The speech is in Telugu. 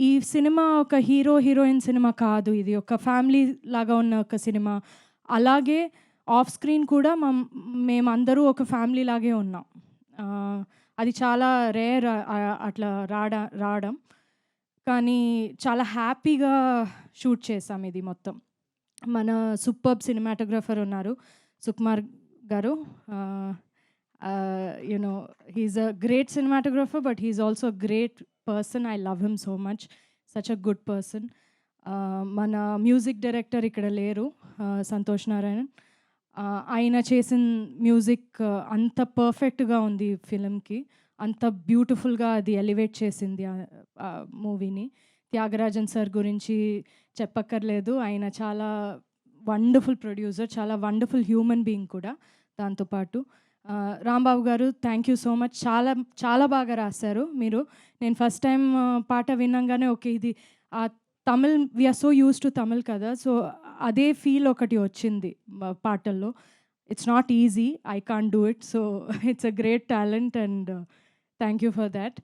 ఈ సినిమా ఒక హీరో, హీరోయిన్ సినిమా కాదు. ఇది ఒక ఫ్యామిలీ లాగా ఉన్న ఒక సినిమా. అలాగే ఆఫ్ స్క్రీన్ కూడా మేమందరూ ఒక ఫ్యామిలీ లాగే ఉన్నాం. అది చాలా రేర్ అట్లా రావడం. కానీ చాలా హ్యాపీగా షూట్ చేసాం ఇది మొత్తం. మన సూపర్బ్ సినిమాటోగ్రఫర్ ఉన్నారు Sukumar garu. You know he's a great cinematographer, but he's also a great person. I love him so much. Such a good person. మన మ్యూజిక్ డైరెక్టర్ ఇక్కడ లేరు, సంతోష్ నారాయణన్. ఆయన చేసిన మ్యూజిక్ అంత పర్ఫెక్ట్గా ఉంది ఫిలింకి. అంత బ్యూటిఫుల్గా అది ఎలివేట్ చేసింది మూవీని. త్యాగరాజన్ సార్ గురించి చెప్పక్కర్లేదు. ఆయన చాలా వండర్ఫుల్ ప్రొడ్యూసర్, చాలా వండర్ఫుల్ హ్యూమన్ బీయింగ్ కూడా దాంతోపాటు. రాంబాబు గారు, థ్యాంక్ యూ సో మచ్. చాలా చాలా బాగా రాశారు మీరు. నేను ఫస్ట్ టైం పాట వినంగానే ఓకే ఇది Tamil, we are so use to Tamil కదా, సో అదే ఫీల్ ఒకటి వచ్చింది పాటల్లో. It's not easy, I can't do it, so it's a great talent and thank you for that.